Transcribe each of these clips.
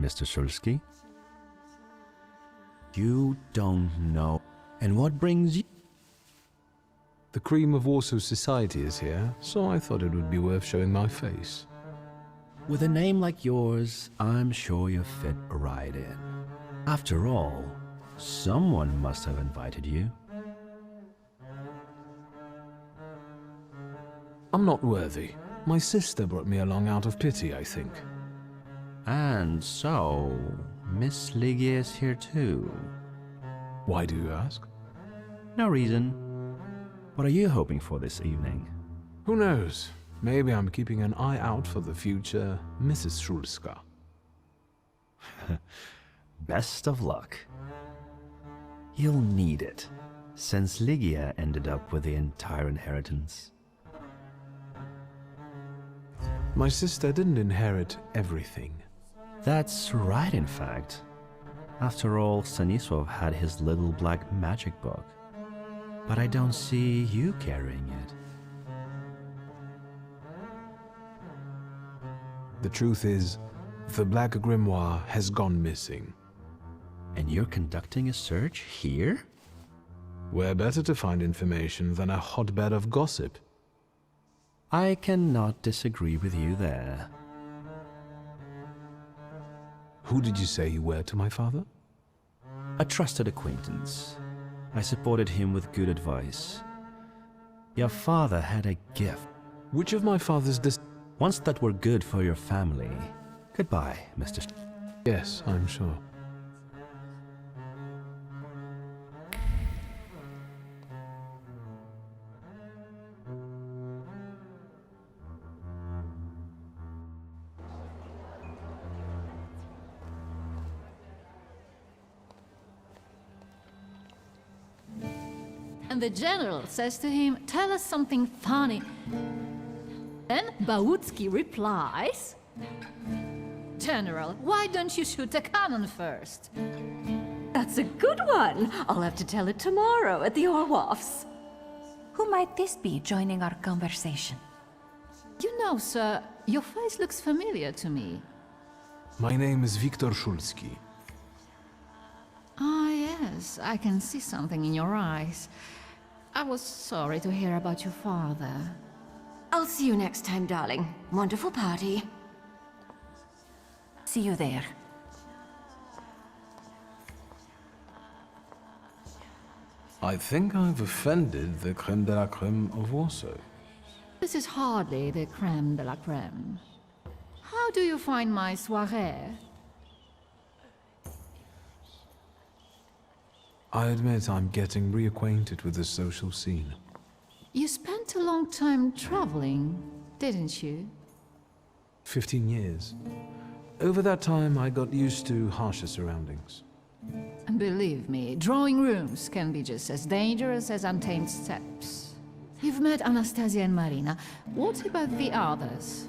Mr. Szulski? You don't know. And what brings you? The cream of Warsaw society is here, so I thought it would be worth showing my face. With a name like yours, I'm sure you fit right in. After all, someone must have invited you. I'm not worthy. My sister brought me along out of pity, I think. And so, Miss Ligia is here too. Why do you ask? No reason. What are you hoping for this evening? Who knows? Maybe I'm keeping an eye out for the future Mrs. Szulska. Best of luck. You'll need it, since Ligia ended up with the entire inheritance. My sister didn't inherit everything. That's right, in fact. After all, Stanisław had his little black magic book. But I don't see you carrying it. The truth is, the Black Grimoire has gone missing. And you're conducting a search here? Where better to find information than a hotbed of gossip? I cannot disagree with you there. Who did you say you were to my father? A trusted acquaintance. I supported him with good advice. Your father had a gift. Which of my father's Ones that were good for your family. Goodbye, Mr. Yes, I'm sure. And the general says to him, "Tell us something funny." Then Bałucki replies, "General, why don't you shoot a cannon first?" That's a good one. I'll have to tell it tomorrow at the Orloffs. Who might this be joining our conversation? You know, sir, your face looks familiar to me. My name is Wiktor Szulski. Ah, yes, I can see something in your eyes. I was sorry to hear about your father. I'll see you next time, darling. Wonderful party. See you there. I think I've offended the creme de la creme of Warsaw. This is hardly the creme de la creme. How do you find my soirée? I admit I'm getting reacquainted with the social scene. You spent a long time traveling, didn't you? 15 years. Over that time, I got used to harsher surroundings. And believe me, drawing rooms can be just as dangerous as untamed steps. You've met Anastasia and Marina. What about the others?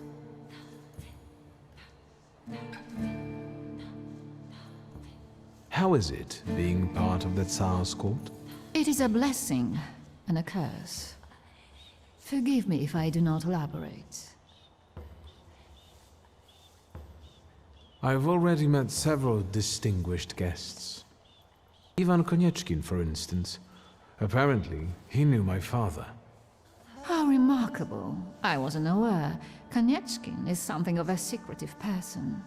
How is it, being part of the Tsar's court? It is a blessing and a curse. Forgive me if I do not elaborate. I've already met several distinguished guests. Ivan Konieczkin, for instance. Apparently, he knew my father. How remarkable. I wasn't aware. Konieczkin is something of a secretive person.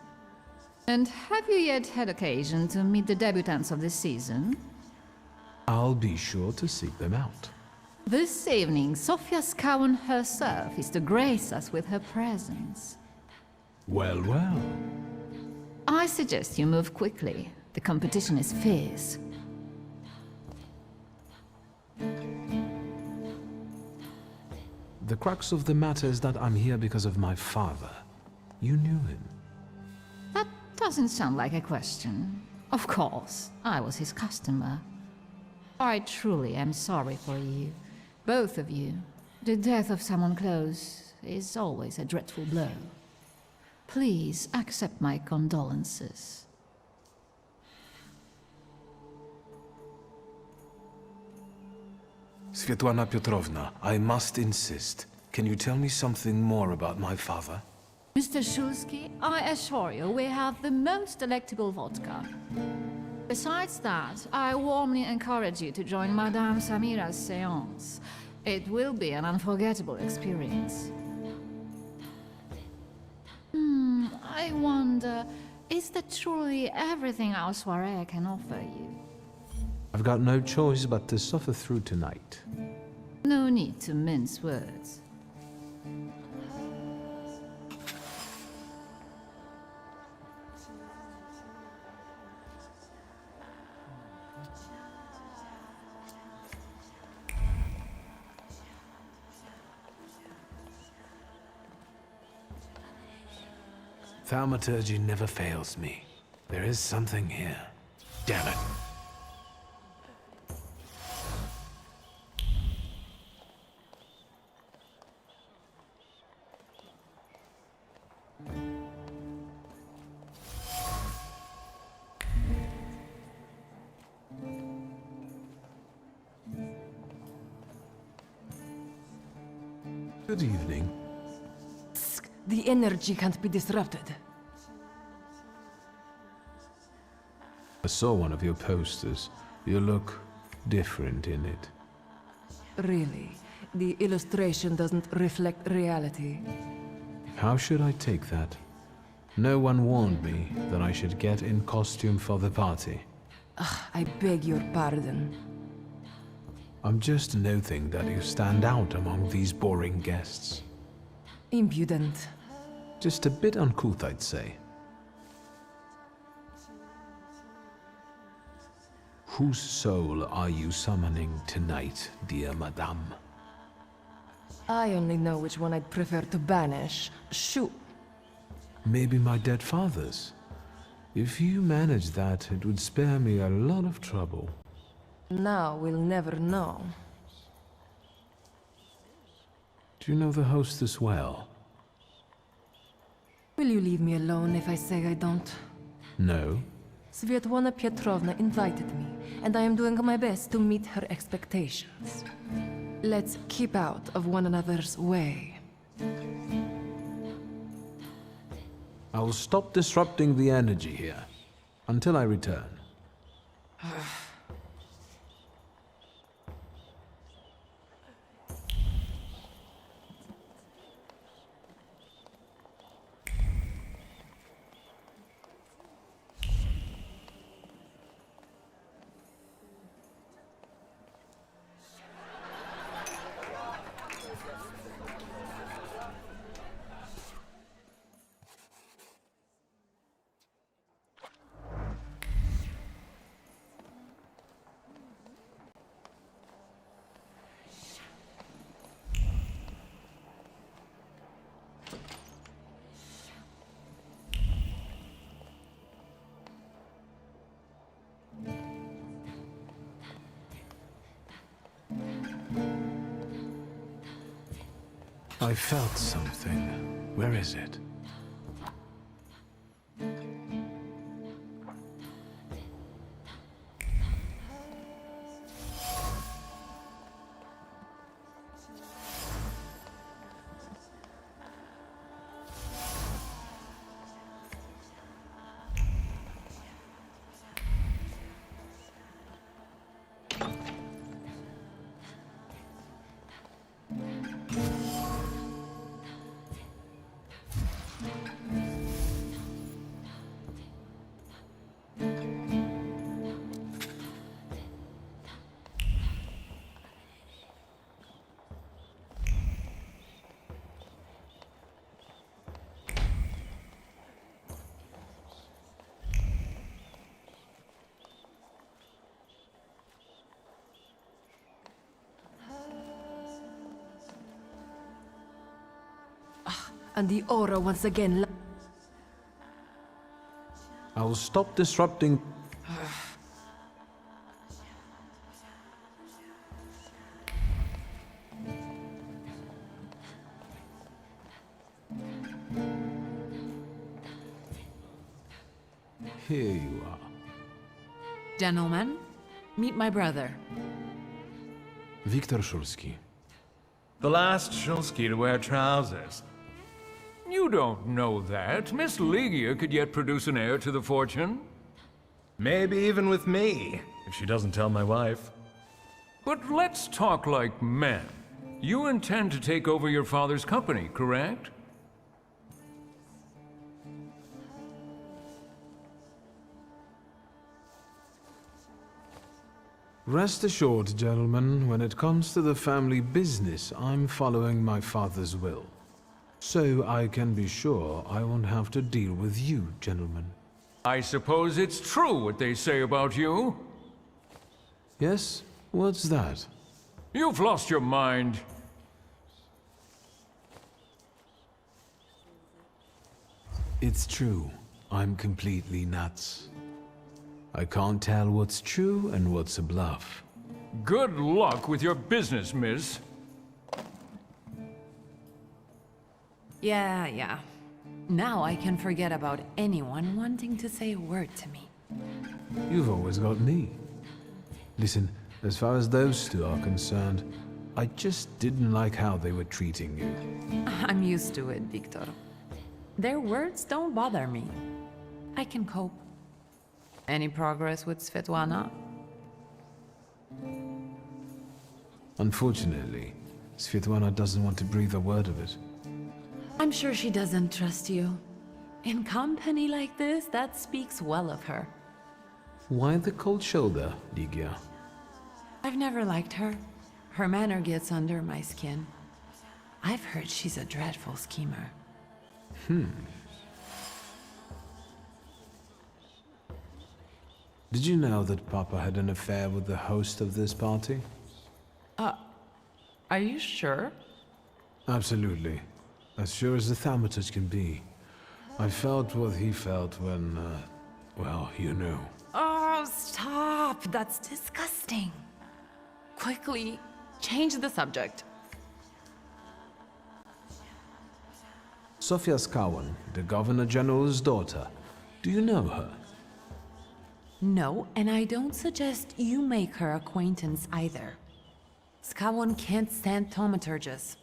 And have you yet had occasion to meet the debutants of this season? I'll be sure to seek them out. This evening, Sofia Skałan herself is to grace us with her presence. Well, well. I suggest you move quickly. The competition is fierce. The crux of the matter is that I'm here because of my father. You knew him. That doesn't sound like a question. Of course, I was his customer. I truly am sorry for you, both of you. The death of someone close is always a dreadful blow. Please accept my condolences. Svetlana Petrovna, I must insist. Can you tell me something more about my father? Mr. Shulsky, I assure you we have the most delectable vodka. Besides that, I warmly encourage you to join Madame Samira's séance. It will be an unforgettable experience. I wonder, is that truly everything our soirée can offer you? I've got no choice but to suffer through tonight. No need to mince words. Thaumaturge never fails me. There is something here. Damn it. Good evening. The energy can't be disrupted. I saw one of your posters. You look different in it. Really, the illustration doesn't reflect reality. How should I take that? No one warned me that I should get in costume for the party. I beg your pardon. I'm just noting that you stand out among these boring guests. Impudent. Just a bit uncouth, I'd say. Whose soul are you summoning tonight, dear madame? I only know which one I'd prefer to banish. Shoot. Maybe my dead father's. If you manage that, it would spare me a lot of trouble. Now we'll never know. Do you know the hostess well? Will you leave me alone if I say I don't? No. Svetlana Petrovna invited me, and I am doing my best to meet her expectations. Let's keep out of one another's way. I will stop disrupting the energy here until I return. I felt something. Where is it? And the aura once again. I will stop disrupting. Here you are. Gentlemen, meet my brother. Viktor Szulski. The last Shulsky to wear trousers. You don't know that. Miss Ligia could yet produce an heir to the fortune. Maybe even with me, if she doesn't tell my wife. But let's talk like men. You intend to take over your father's company, correct? Rest assured, gentlemen, when it comes to the family business, I'm following my father's will. So I can be sure I won't have to deal with you, gentlemen. I suppose it's true what they say about you? Yes? What's that? You've lost your mind. It's true. I'm completely nuts. I can't tell what's true and what's a bluff. Good luck with your business, miss. Yeah. Now I can forget about anyone wanting to say a word to me. You've always got me. Listen, as far as those two are concerned, I just didn't like how they were treating you. I'm used to it, Victor. Their words don't bother me. I can cope. Any progress with Svetlana? Unfortunately, Svetlana doesn't want to breathe a word of it. I'm sure she doesn't trust you. In company like this, that speaks well of her. Why the cold shoulder, Ligia? I've never liked her. Her manner gets under my skin. I've heard she's a dreadful schemer. Did you know that Papa had an affair with the host of this party? Are you sure? Absolutely. As sure as the Thaumaturge can be. I felt what he felt when, well, you know. Oh, stop! That's disgusting. Quickly, change the subject. Sofia Skawan, the Governor General's daughter. Do you know her? No, and I don't suggest you make her acquaintance either. Skawon can't stand thaumaturges.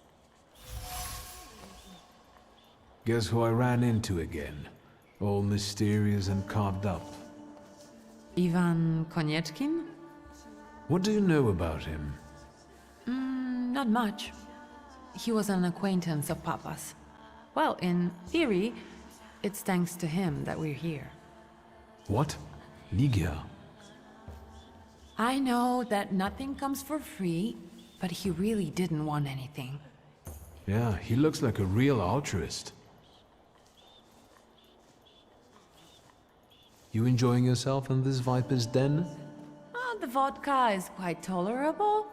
Guess who I ran into again? All mysterious and carved up. Ivan Konieczkin? What do you know about him? Not much. He was an acquaintance of Papa's. Well, in theory, it's thanks to him that we're here. What? Ligia? I know that nothing comes for free, but he really didn't want anything. Yeah, he looks like a real altruist. You enjoying yourself in this viper's den? The vodka is quite tolerable.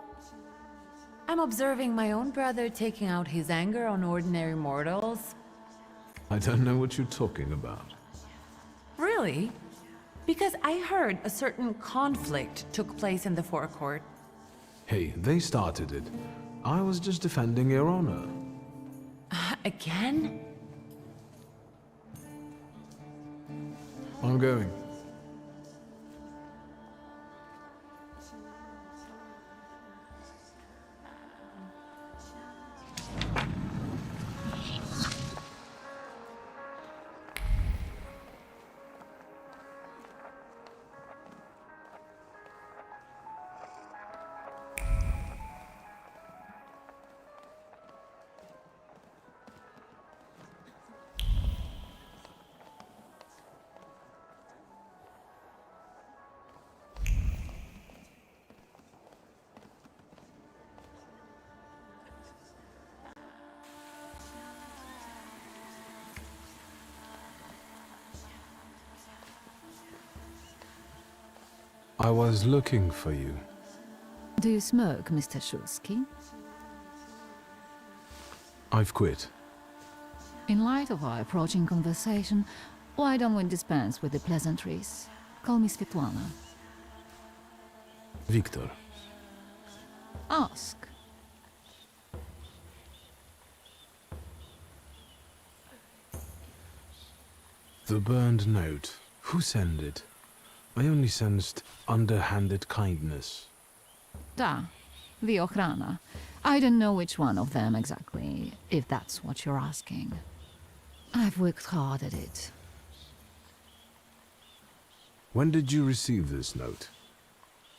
I'm observing my own brother taking out his anger on ordinary mortals. I don't know what you're talking about. Really? Because I heard a certain conflict took place in the forecourt. Hey, they started it. I was just defending your honor. Again? I'm going. I was looking for you. Do you smoke, Mr. Shulsky? I've quit. In light of our approaching conversation, why don't we dispense with the pleasantries? Call me Svetlana. Victor. Ask. The burned note. Who sent it? I only sensed underhanded kindness. Da, the Ochrana. I don't know which one of them exactly, if that's what you're asking. I've worked hard at it. When did you receive this note?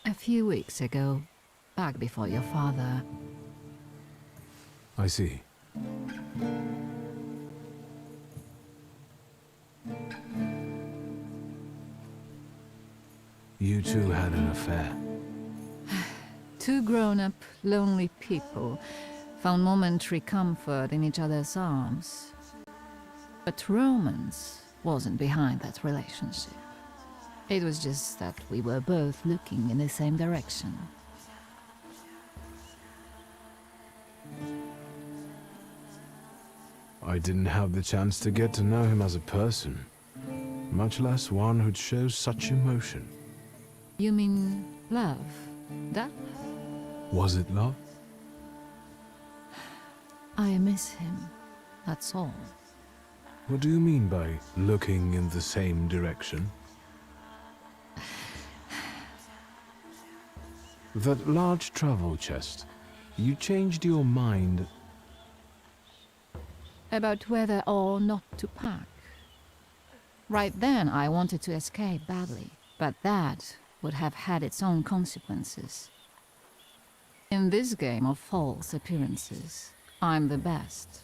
A few weeks ago, back before your father. I see. You two had an affair. Two grown-up, lonely people found momentary comfort in each other's arms. But romance wasn't behind that relationship. It was just that we were both looking in the same direction. I didn't have the chance to get to know him as a person, much less one who'd show such emotion. You mean love? That? Was it love? I miss him, that's all. What do you mean by looking in the same direction? That large travel chest. You changed your mind. About whether or not to pack. Right then I wanted to escape badly, but that would have had its own consequences. In this game of false appearances, I'm the best.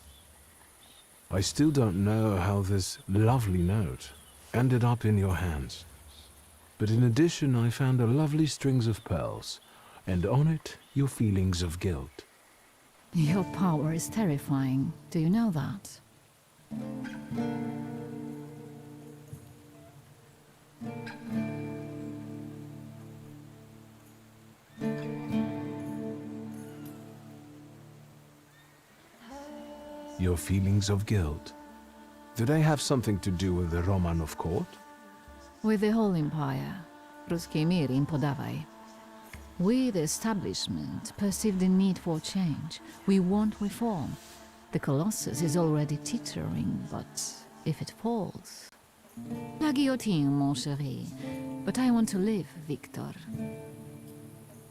I still don't know how this lovely note ended up in your hands. But in addition, I found a lovely strings of pearls, and on it, your feelings of guilt. Your power is terrifying, do you know that? Your feelings of guilt. Do they have something to do with the Romanov court? With the whole empire, Ruski mir im podawaj. We, the establishment, perceive the need for change. We want reform. The Colossus is already teetering, but if it falls... La guillotine, mon chéri. But I want to live, Victor.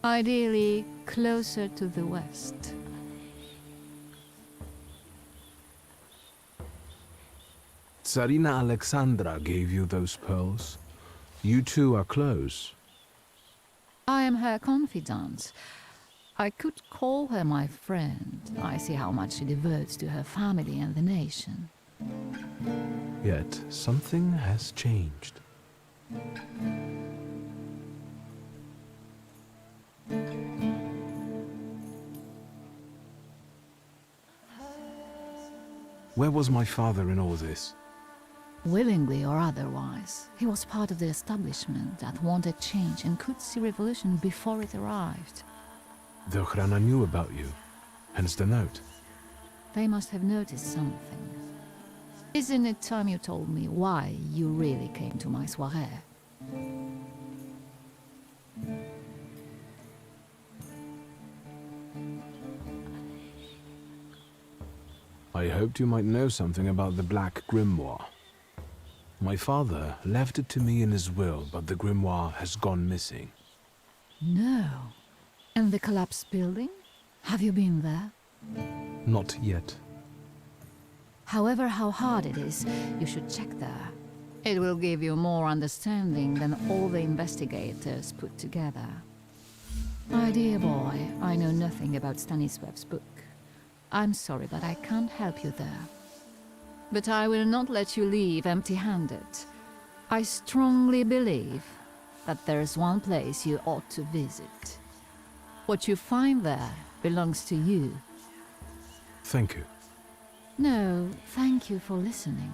Ideally, closer to the west. Tsarina Alexandra gave you those pearls. You two are close. I am her confidant. I could call her my friend. I see how much she devotes to her family and the nation. Yet something has changed. Where was my father in all this? Willingly or otherwise, he was part of the establishment that wanted change and could see revolution before it arrived. The Ochrana knew about you, hence the note. They must have noticed something. Isn't it time you told me why you really came to my soirée? I hoped you might know something about the Black Grimoire. My father left it to me in his will, but the grimoire has gone missing. No. And the collapsed building? Have you been there? Not yet. However, how hard it is, you should check there. It will give you more understanding than all the investigators put together. My dear boy, I know nothing about Stanisław's book. I'm sorry, but I can't help you there. But I will not let you leave empty-handed. I strongly believe that there's one place you ought to visit. What you find there belongs to you. Thank you. No, thank you for listening.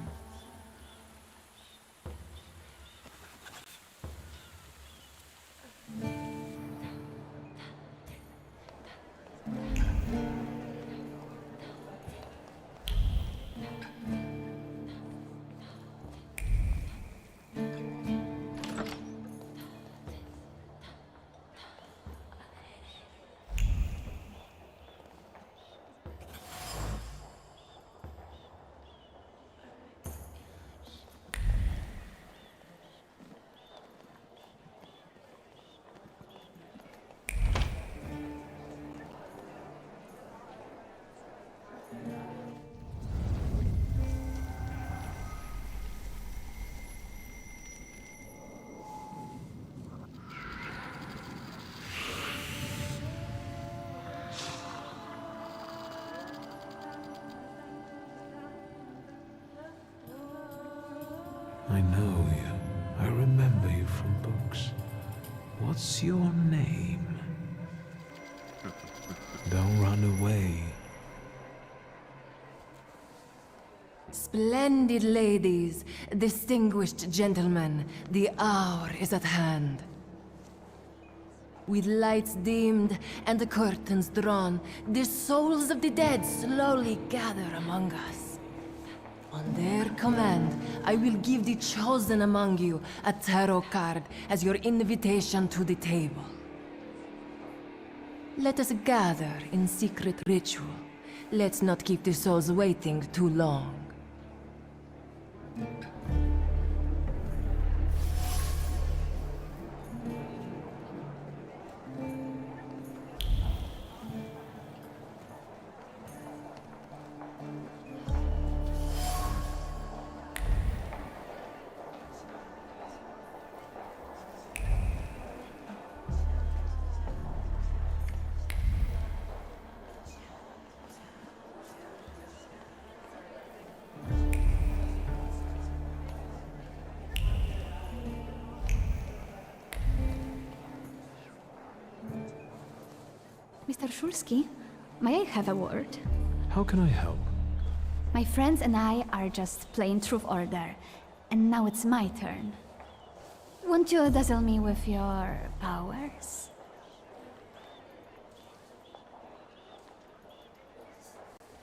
know you. I remember you from books. What's your name? Don't run away. Splendid ladies, distinguished gentlemen, the hour is at hand. With lights dimmed and the curtains drawn, the souls of the dead slowly gather among us. On their command, I will give the chosen among you a tarot card as your invitation to the table. Let us gather in secret ritual. Let's not keep the souls waiting too long. Mr. Shulsky, may I have a word? How can I help? My friends and I are just playing Truth Order, and now it's my turn. Won't you dazzle me with your powers?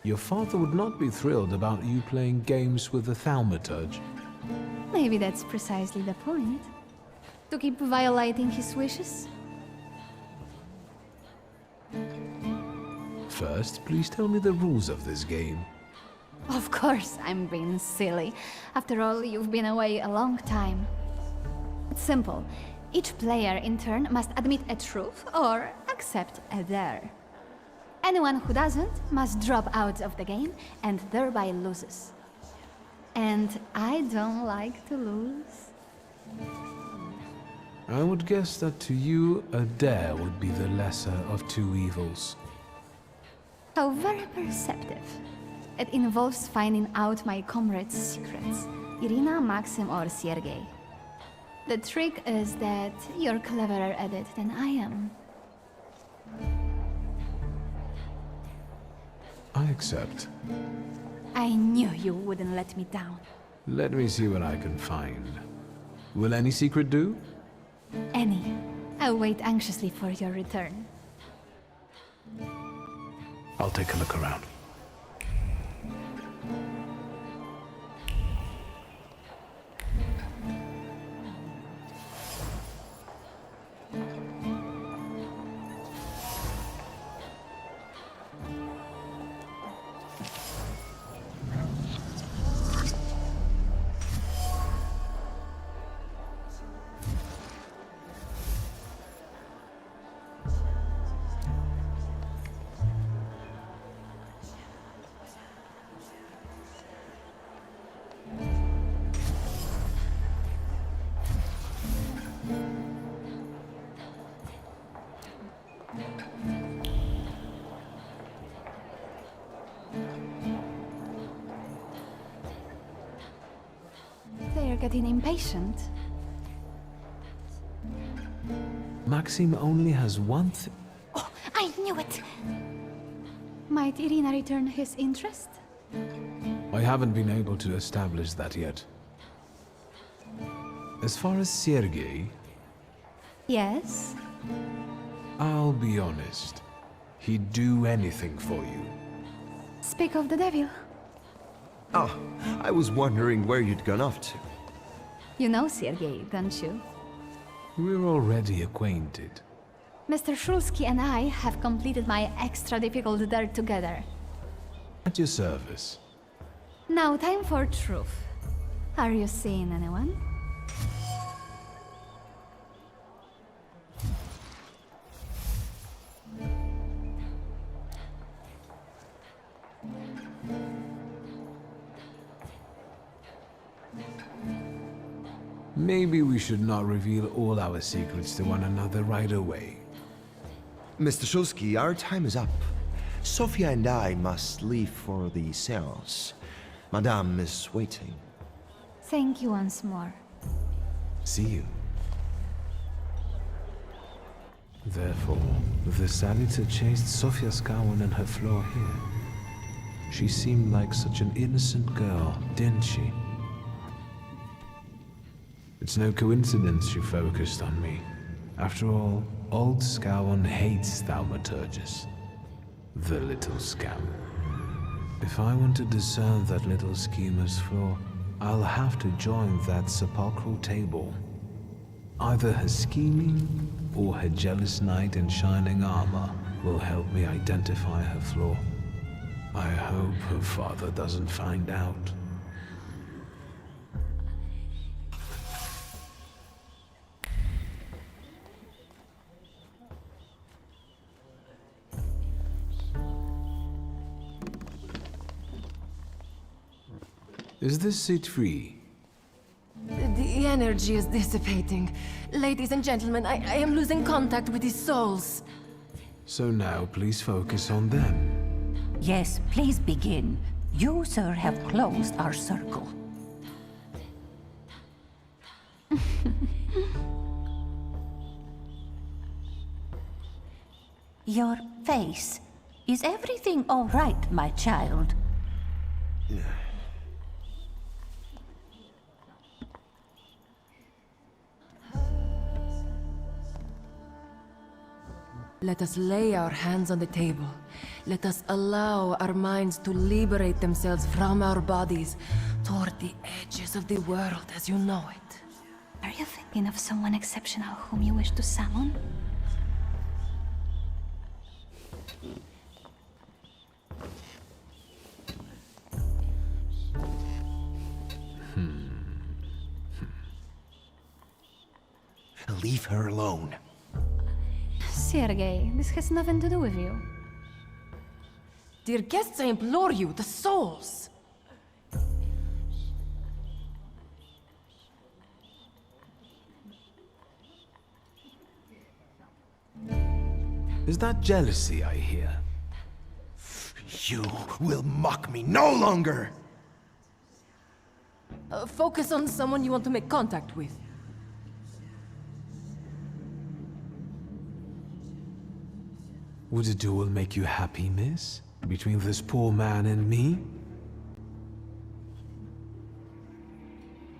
Your father would not be thrilled about you playing games with the Thaumaturge. Maybe that's precisely the point. To keep violating his wishes? First, please tell me the rules of this game. Of course, I'm being silly. After all, you've been away a long time. It's simple. Each player in turn must admit a truth or accept a dare. Anyone who doesn't must drop out of the game and thereby loses. And I don't like to lose. I would guess that to you, a dare would be the lesser of two evils. How very perceptive. It involves finding out my comrades' secrets. Irina, Maxim, or Sergei. The trick is that you're cleverer at it than I am. I accept. I knew you wouldn't let me down. Let me see what I can find. Will any secret do? Any. I'll wait anxiously for your return. I'll take a look around. They're getting impatient. Maxim only has one Oh, I knew it! Might Irina return his interest? I haven't been able to establish that yet. As far as Sergei, Yes? I'll be honest. He'd do anything for you. Speak of the devil. Oh, I was wondering where you'd gone off to. You know Sergei, don't you? We're already acquainted. Mr. Shulsky and I have completed my extra difficult dare together. At your service. Now time for truth. Are you seeing anyone? Maybe we should not reveal all our secrets to one another right away. Mr. Shulsky, our time is up. Sophia and I must leave for the seance. Madame is waiting. Thank you once more. See you. Therefore, the Salita chased Sofia Scowen and her floor here. She seemed like such an innocent girl, didn't she? It's no coincidence she focused on me. After all, old Scowen hates Thaumaturges. The little scam. If I want to discern that little schemer's flaw, I'll have to join that sepulchral table. Either her scheming or her jealous knight in shining armor will help me identify her flaw. I hope her father doesn't find out. Is this seat free? The energy is dissipating. Ladies and gentlemen, I am losing contact with these souls. So now please focus on them. Yes, please begin. You, sir, have closed our circle. Your face. Is everything all right, my child? Let us lay our hands on the table. Let us allow our minds to liberate themselves from our bodies toward the edges of the world as you know it. Are you thinking of someone exceptional whom you wish to summon? Leave her alone. Sergei, this has nothing to do with you. Dear guests, I implore you, the souls! Is that jealousy I hear? You will mock me no longer! Focus on someone you want to make contact with. Would a duel make you happy, miss? Between this poor man and me?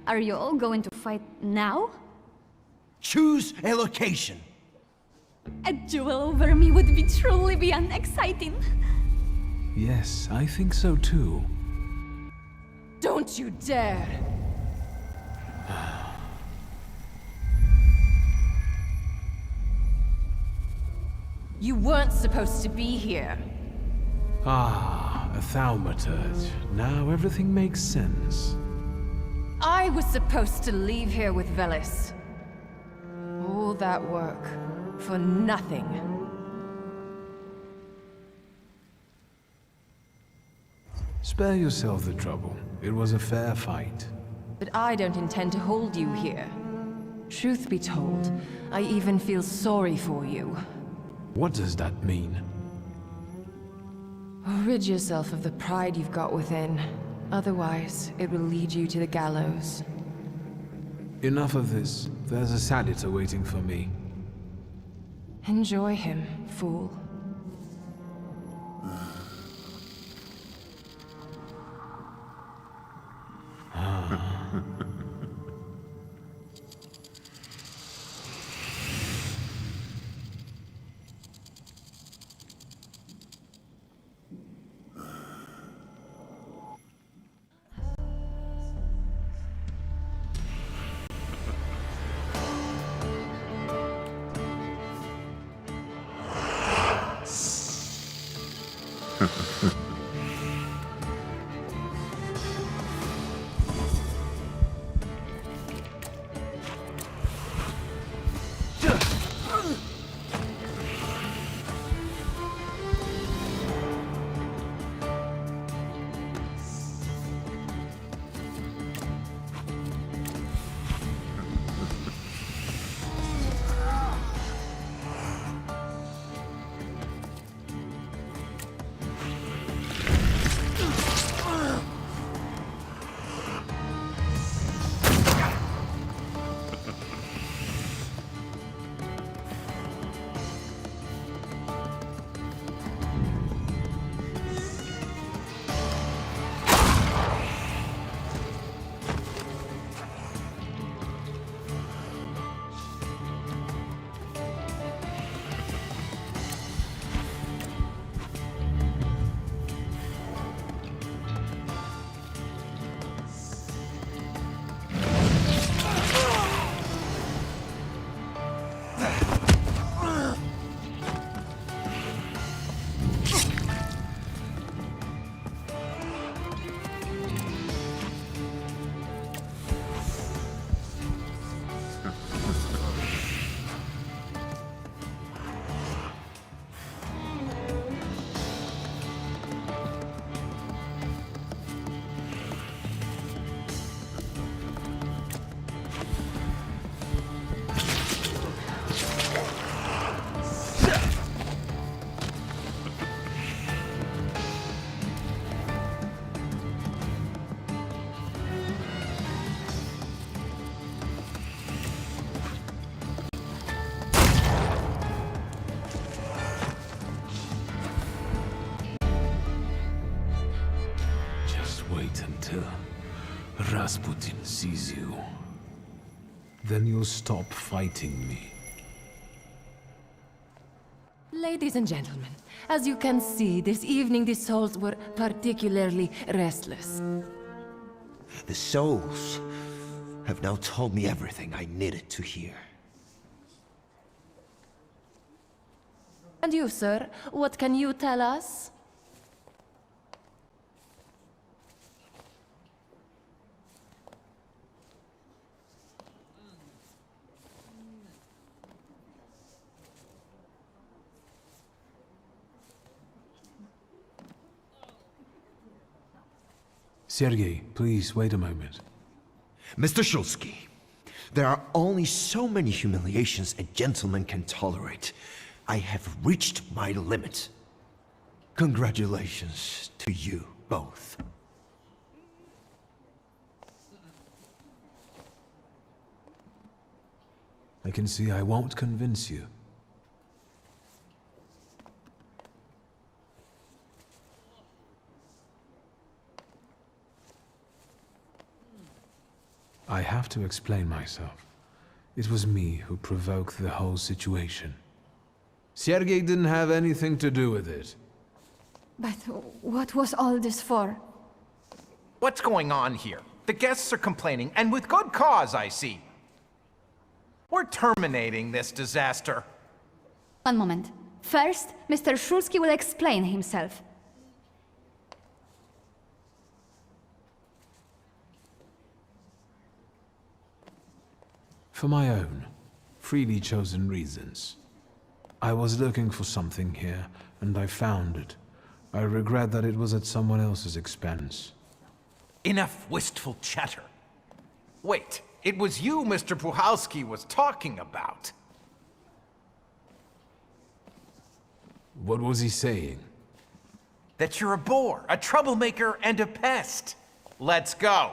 Are you all going to fight now? Choose a location. A duel over me would be truly beyond exciting. Yes, I think so too. Don't you dare! You weren't supposed to be here. Ah, a Thaumaturge. Now everything makes sense. I was supposed to leave here with Velis. All that work for nothing. Spare yourself the trouble. It was a fair fight. But I don't intend to hold you here. Truth be told, I even feel sorry for you. What does that mean? Rid yourself of the pride you've got within. Otherwise, it will lead you to the gallows. Enough of this. There's a Salita waiting for me. Enjoy him, fool. Wait until Rasputin sees you. Then you'll stop fighting me. Ladies and gentlemen, as you can see, this evening the souls were particularly restless. The souls have now told me everything I needed to hear. And you, sir, what can you tell us? Sergei, please wait a moment. Mr. Shulsky, there are only so many humiliations a gentleman can tolerate. I have reached my limit. Congratulations to you both. I can see I won't convince you. I have to explain myself. It was me who provoked the whole situation. Sergei didn't have anything to do with it. But what was all this for? What's going on here? The guests are complaining, and with good cause, I see. We're terminating this disaster. One moment. First, Mr. Shulsky will explain himself. For my own, freely chosen reasons. I was looking for something here, and I found it. I regret that it was at someone else's expense. Enough wistful chatter. Wait, it was you Mr. Puhalski was talking about. What was he saying? That you're a bore, a troublemaker, and a pest. Let's go.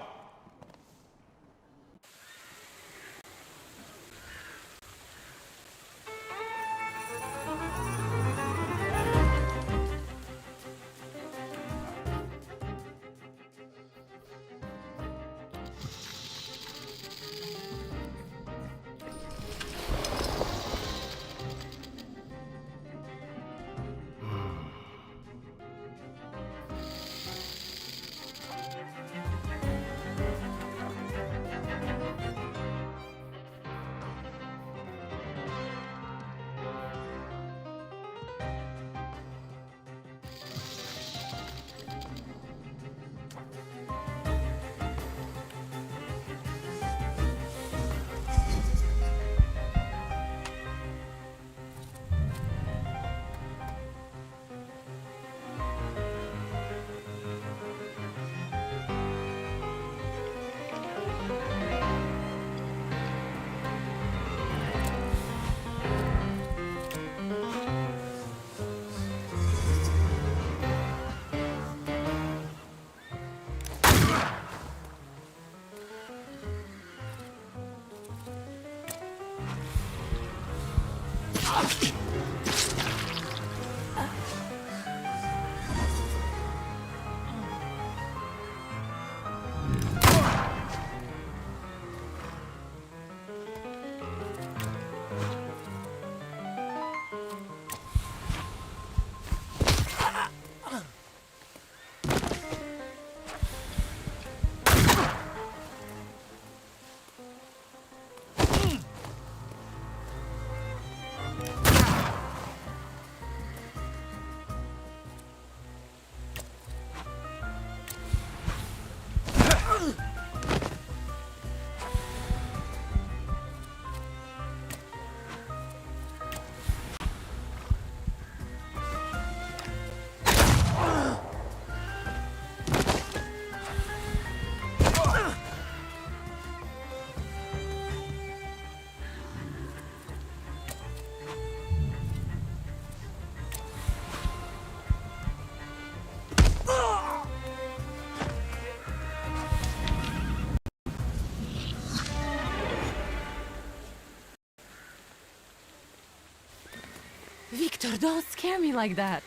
Victor, don't scare me like that.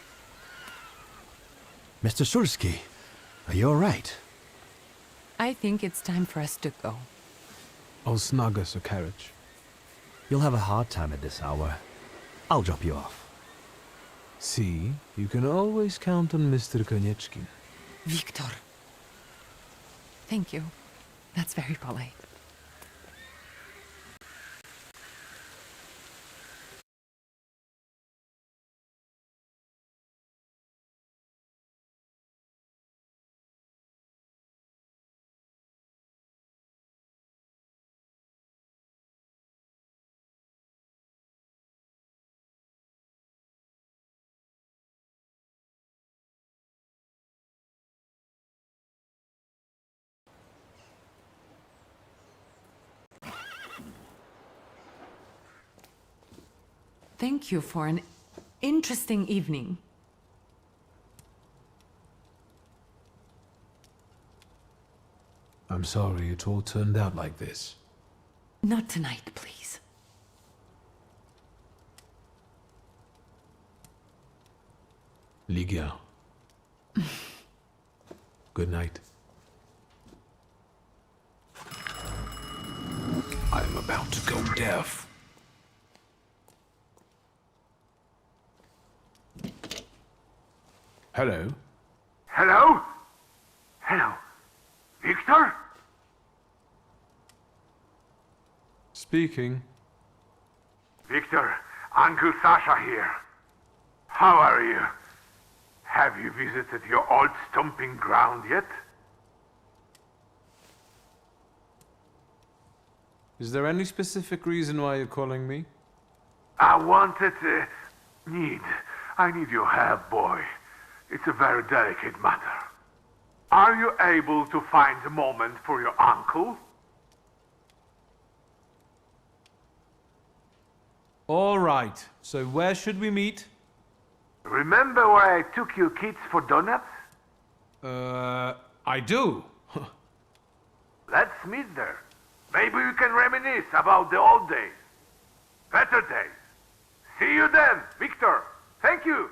Mr. Sulski, are you alright? I think it's time for us to go. I'll snug us a carriage. You'll have a hard time at this hour. I'll drop you off. See, you can always count on Mr. Konieczkin. Victor. Thank you. That's very polite. Thank you for an interesting evening. I'm sorry it all turned out like this. Not tonight, please. Ligia. Good night. I'm about to go deaf. Hello? Hello? Hello? Victor? Speaking. Victor, Uncle Sasha here. How are you? Have you visited your old stomping ground yet? Is there any specific reason why you're calling me? I need your help, boy. It's a very delicate matter. Are you able to find a moment for your uncle? All right. So where should we meet? Remember where I took you kids for donuts? I do. Let's meet there. Maybe we can reminisce about the old days. Better days. See you then, Victor. Thank you.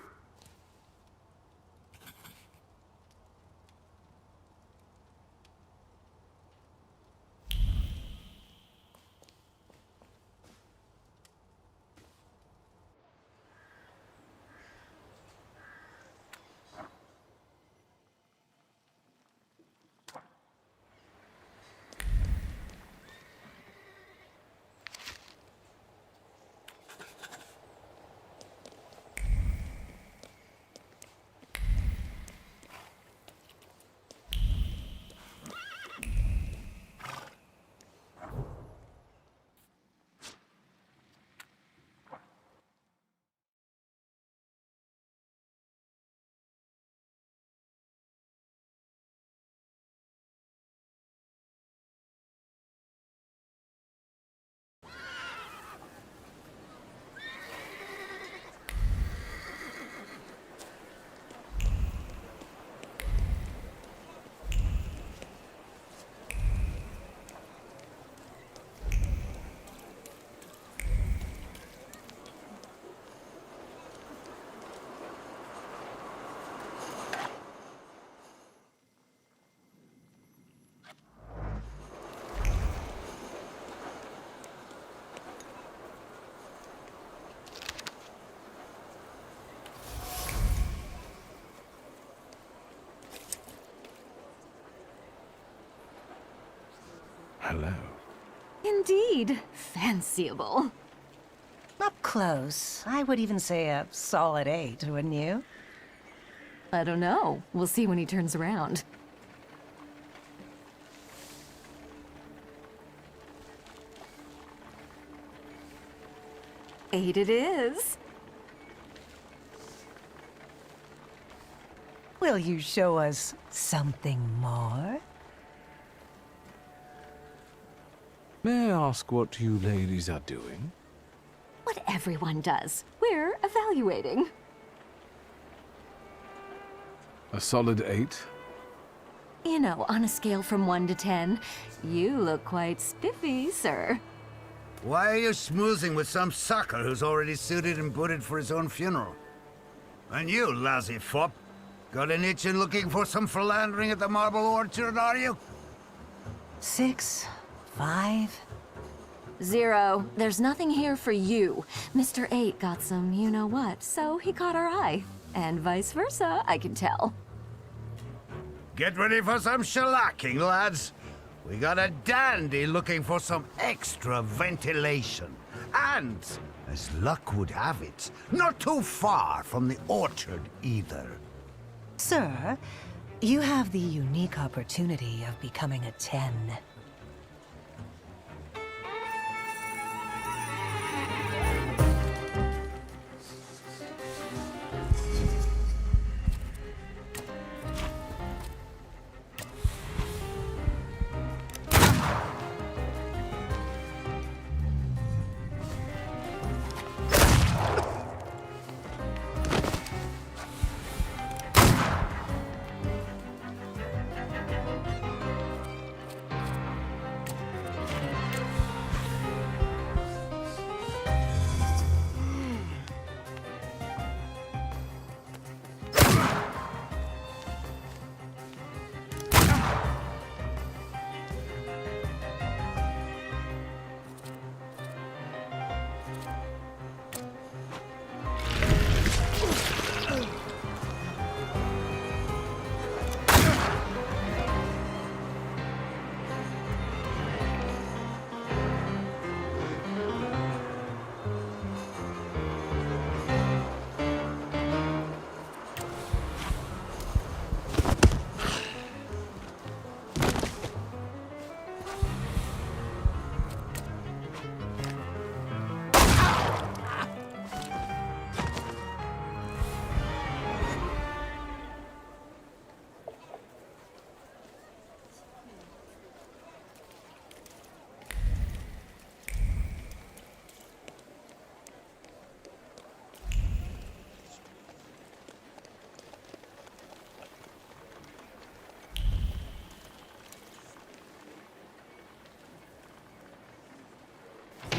Hello. Indeed. Fanciable. Up close, I would even say a solid 8, wouldn't you? I don't know. We'll see when he turns around. Eight it is. Will you show us something more? May I ask what you ladies are doing? What everyone does. We're evaluating. A solid 8? You know, on a scale from 1 to 10, you look quite spiffy, sir. Why are you schmoozing with some sucker who's already suited and booted for his own funeral? And you, lousy fop, got an itch in looking for some philandering at the Marble Orchard, are you? 6, 5... 0. There's nothing here for you. Mr. 8 got some you-know-what, so he caught our eye. And vice versa, I can tell. Get ready for some shellacking, lads. We got a dandy looking for some extra ventilation. And, as luck would have it, not too far from the orchard either. Sir, you have the unique opportunity of becoming a 10.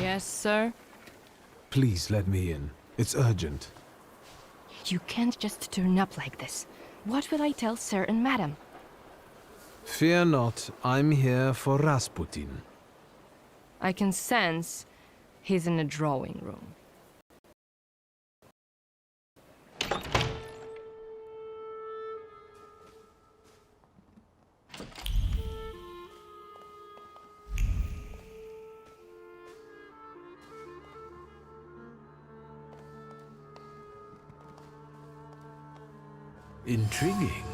Yes, sir? Please let me in. It's urgent. You can't just turn up like this. What will I tell sir and madam? Fear not, I'm here for Rasputin. I can sense he's in the drawing room. Intriguing.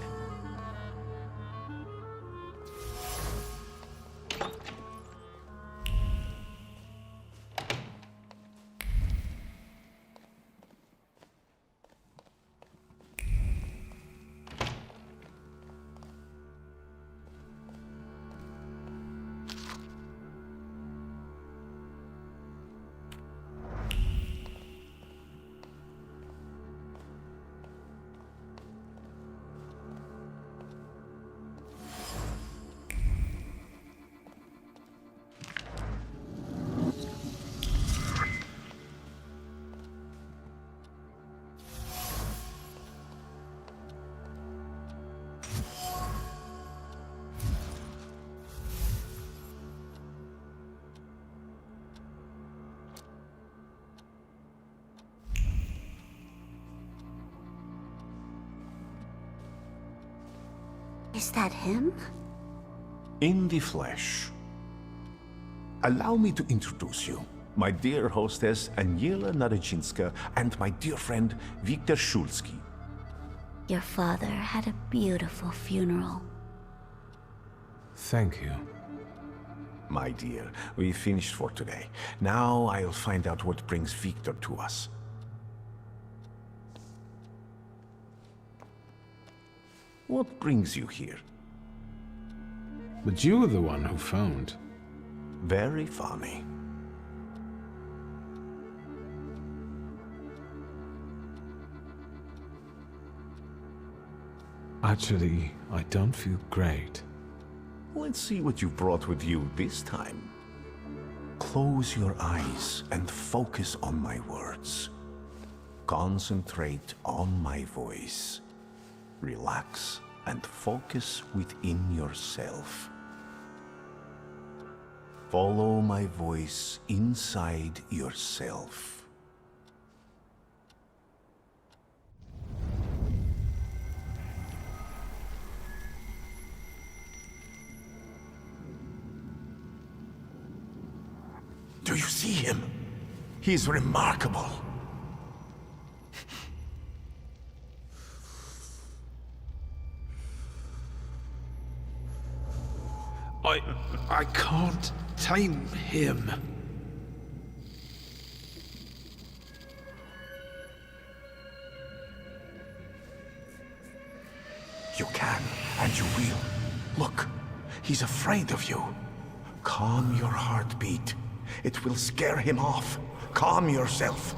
Is that him? In the flesh. Allow me to introduce you. My dear hostess, Aniela Narechinska, and my dear friend, Viktor Shulsky. Your father had a beautiful funeral. Thank you. My dear, we finished for today. Now I'll find out what brings Viktor to us. What brings you here? But you were the one who phoned. Very funny. Actually, I don't feel great. Let's see what you brought with you this time. Close your eyes and focus on my words. Concentrate on my voice. Relax and focus within yourself. Follow my voice inside yourself. Do you see him? He's remarkable. I can't tame him. You can, and you will. Look, he's afraid of you. Calm your heartbeat. It will scare him off. Calm yourself.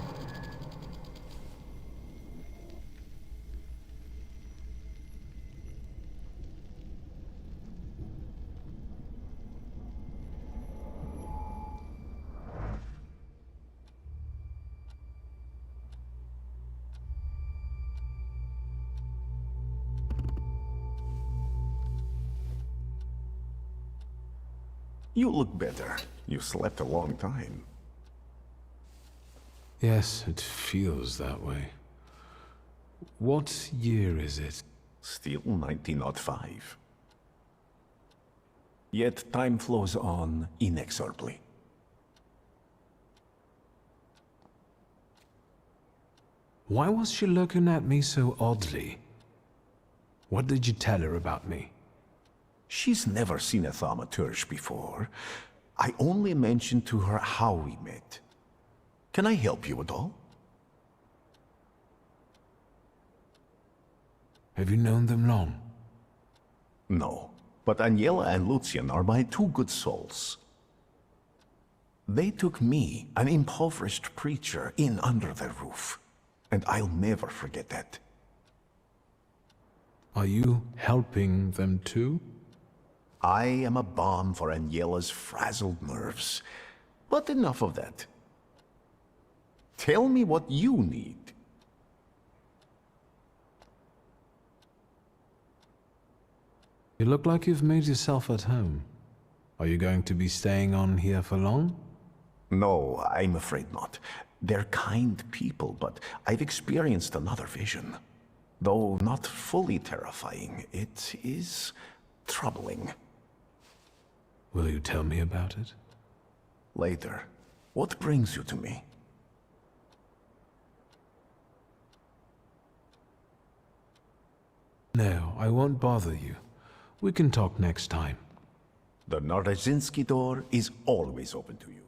You look better. You slept a long time. Yes, it feels that way. What year is it? Still 1905. Yet time flows on inexorably. Why was she looking at me so oddly? What did you tell her about me? She's never seen a Thaumaturge before. I only mentioned to her how we met. Can I help you at all? Have you known them long? No, but Aniela and Lucian are my two good souls. They took me, an impoverished preacher, in under their roof, and I'll never forget that. Are you helping them too? I am a balm for Aniela's frazzled nerves. But enough of that. Tell me what you need. You look like you've made yourself at home. Are you going to be staying on here for long? No, I'm afraid not. They're kind people, but I've experienced another vision. Though not fully terrifying, it is troubling. Will you tell me about it? Later. What brings you to me? No, I won't bother you. We can talk next time. The Narodzinski door is always open to you.